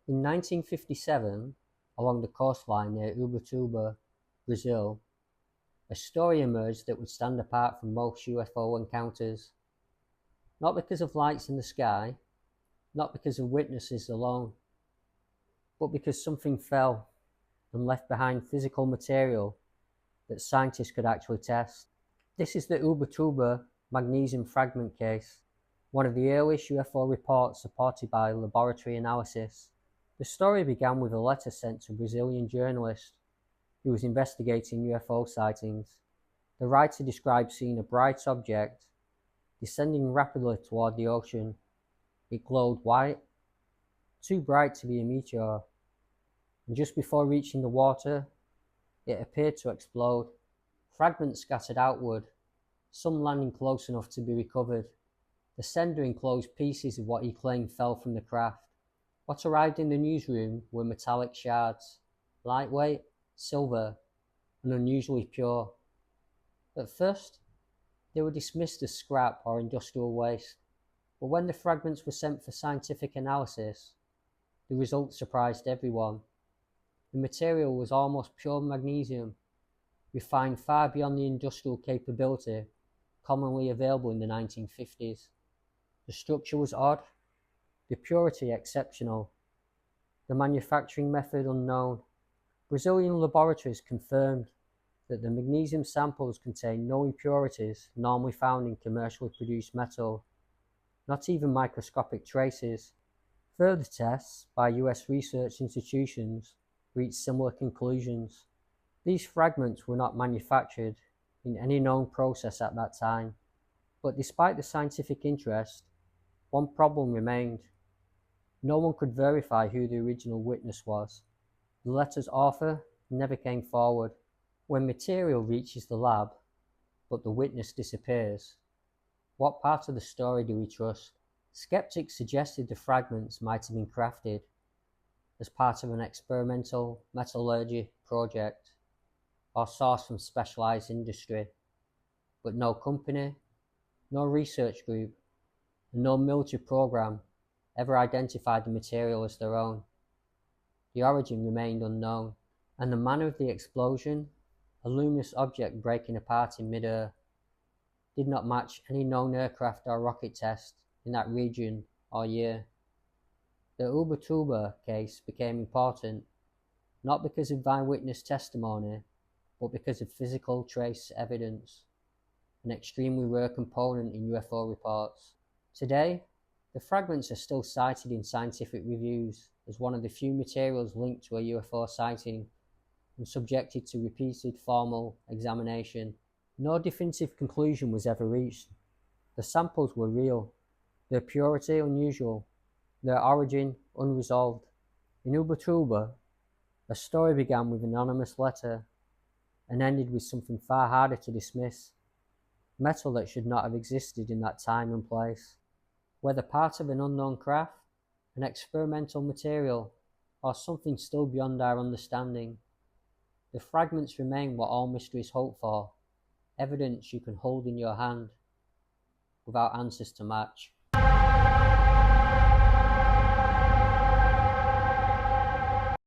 In 1957, along the coastline near Ubatuba, Brazil, a story emerged that would stand apart from most UFO encounters. Not because of lights in the sky, not because of witnesses alone, but because something fell and left behind physical material that scientists could actually test. This is the Ubatuba magnesium fragment case, one of the earliest UFO reports supported by laboratory analysis. The story began with a letter sent to a Brazilian journalist who was investigating UFO sightings. The writer described seeing a bright object descending rapidly toward the ocean. It glowed white, too bright to be a meteor, and just before reaching the water, it appeared to explode. Fragments scattered outward, some landing close enough to be recovered. The sender enclosed pieces of what he claimed fell from the craft. What arrived in the newsroom were metallic shards, lightweight, silver, and unusually pure. At first, they were dismissed as scrap or industrial waste, but when the fragments were sent for scientific analysis, the results surprised everyone. The material was almost pure magnesium, refined far beyond the industrial capability commonly available in the 1950s. The structure was odd, the purity exceptional, the manufacturing method unknown. Brazilian laboratories confirmed that the magnesium samples contained no impurities normally found in commercially produced metal, not even microscopic traces. Further tests by US research institutions reached similar conclusions. These fragments were not manufactured in any known process at that time, but despite the scientific interest, one problem remained. No one could verify who the original witness was. The letter's author never came forward. When material reaches the lab, but the witness disappears, what part of the story do we trust? Skeptics suggested the fragments might have been crafted as part of an experimental metallurgy project or sourced from specialized industry, but no company, no research group, and no military program ever identified the material as their own. The origin remained unknown, and the manner of the explosion, a luminous object breaking apart in mid-air, did not match any known aircraft or rocket test in that region or year. The Ubatuba case became important, not because of eyewitness testimony, but because of physical trace evidence, an extremely rare component in UFO reports. Today, the fragments are still cited in scientific reviews as one of the few materials linked to a UFO sighting and subjected to repeated formal examination. No definitive conclusion was ever reached. The samples were real, their purity unusual, their origin unresolved. In Ubatuba, a story began with an anonymous letter and ended with something far harder to dismiss, metal that should not have existed in that time and place. Whether part of an unknown craft, an experimental material, or something still beyond our understanding, the fragments remain what all mysteries hope for, evidence you can hold in your hand, without answers to match.